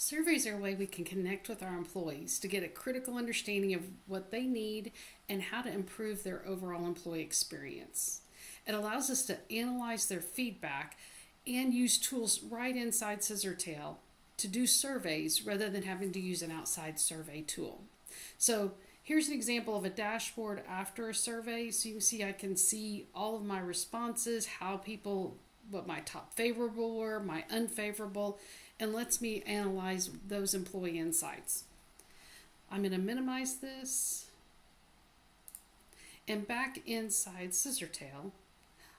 Surveys are a way we can connect with our employees to get a critical understanding of what they need and how to improve their overall employee experience. It allows us to analyze their feedback and use tools right inside Scissortail to do surveys rather than having to use an outside survey tool. So here's an example of a dashboard after a survey. So you can see I can see all of my responses, how people, what my top favorable were, my unfavorable, and lets me analyze those employee insights. I'm going to minimize this. And back inside Scissortail,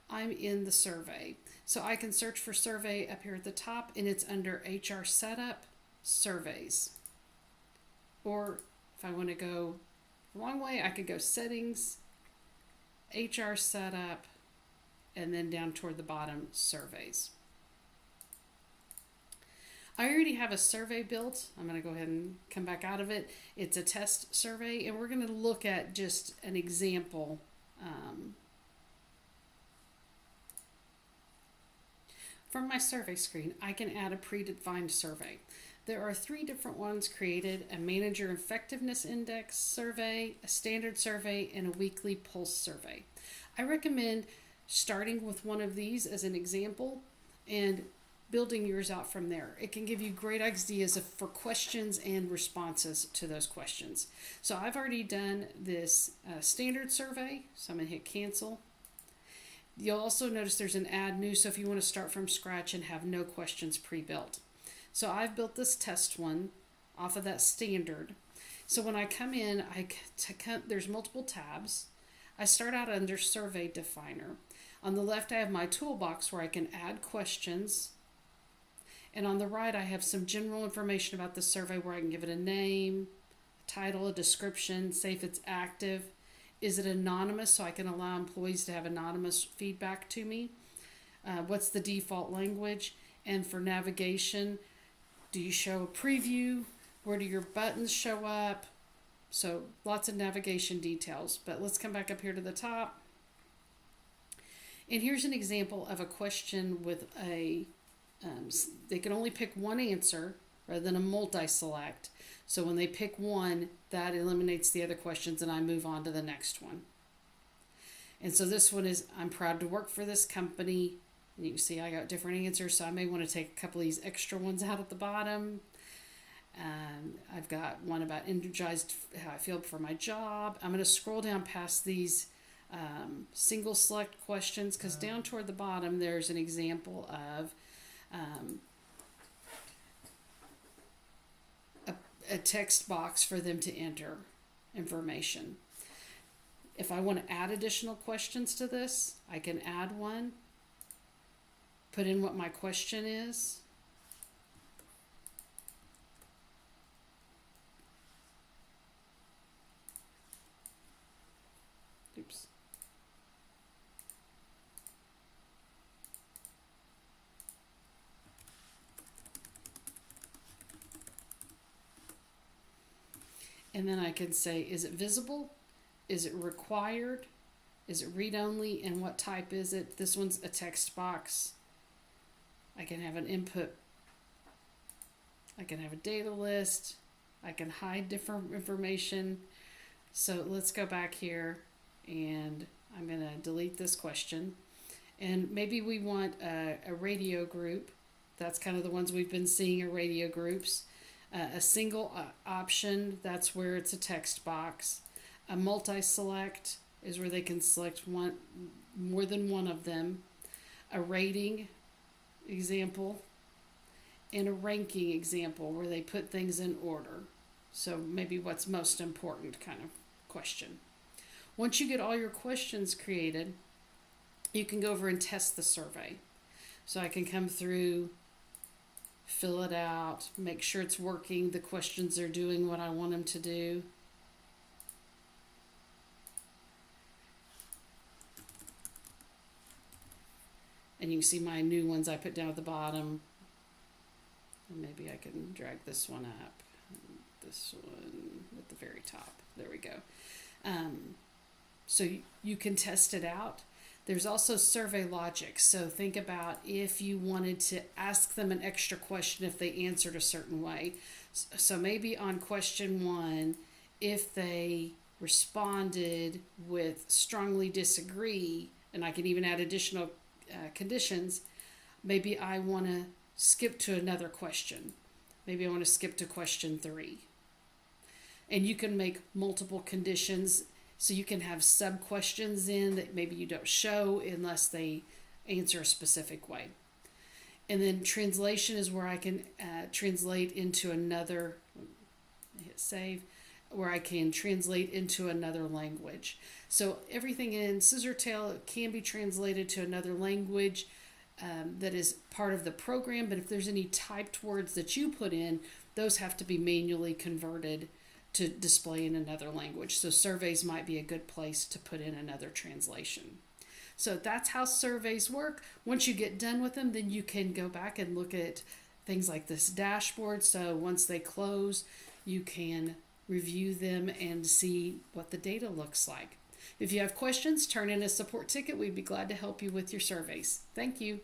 I'm in the survey. So I can search for survey up here at the top, and it's under HR Setup, Surveys. Or if I want to go the long way, I could go Settings, HR Setup, and then down toward the bottom, Surveys. I already have a survey built. I'm going to go ahead and come back out of it. It's a test survey, and we're going to look at just an example. From my survey screen, I can add a predefined survey. There are 3 different ones created: a manager effectiveness index survey, a standard survey, and a weekly pulse survey. I recommend starting with one of these as an example and building yours out from there. It can give you great ideas for questions and responses to those questions. So I've already done this standard survey, so I'm going to hit cancel. You'll also notice there's an add new, so if you want to start from scratch and have no questions pre-built. So I've built this test one off of that standard. So when I come in, there's multiple tabs. I start out under Survey Definer. On the left, I have my toolbox where I can add questions. And on the right, I have some general information about the survey where I can give it a name, a title, a description, say if it's active. Is it anonymous, so I can allow employees to have anonymous feedback to me? What's the default language? And for navigation, do you show a preview? Where do your buttons show up? So lots of navigation details. But let's come back up here to the top. And here's an example of a question with they can only pick one answer rather than a multi-select. So when they pick one, that eliminates the other questions and I move on to the next one. And so this one is, I'm proud to work for this company. And you can see I got different answers, so I may want to take a couple of these extra ones out at the bottom. I've got one about energized, how I feel for my job. I'm going to scroll down past these single select questions because down toward the bottom there's an example of a text box for them to enter information. If I want to add additional questions to this, I can add one, put in what my question is, oops. And then I can say, is it visible? Is it required? Is it read-only? And what type is it? This one's a text box. I can have an input. I can have a data list. I can hide different information. So let's go back here and I'm going to delete this question. And maybe we want a radio group. That's kind of the ones we've been seeing are radio groups. A single option, that's where it's a text box. A multi-select is where they can select more than one of them. A rating example. And a ranking example where they put things in order. So maybe what's most important kind of question. Once you get all your questions created, you can go over and test the survey. So I can come through, fill it out, make sure it's working, the questions are doing what I want them to do. And you can see my new ones I put down at the bottom. And maybe I can drag this one up. This one at the very top. There we go. So you can test it out. There's also survey logic. So think about if you wanted to ask them an extra question if they answered a certain way. So maybe on question 1, if they responded with strongly disagree, and I can even add additional conditions, maybe I want to skip to another question. Maybe I want to skip to question 3. And you can make multiple conditions, so you can have sub questions in that maybe you don't show unless they answer a specific way. And then translation is where I can translate into another, hit save, where I can translate into another language. So everything in Scissortail can be translated to another language that is part of the program, but if there's any typed words that you put in, those have to be manually converted to display in another language. So surveys might be a good place to put in another translation. So that's how surveys work. Once you get done with them, then you can go back and look at things like this dashboard. So once they close, you can review them and see what the data looks like. If you have questions, turn in a support ticket. We'd be glad to help you with your surveys. Thank you.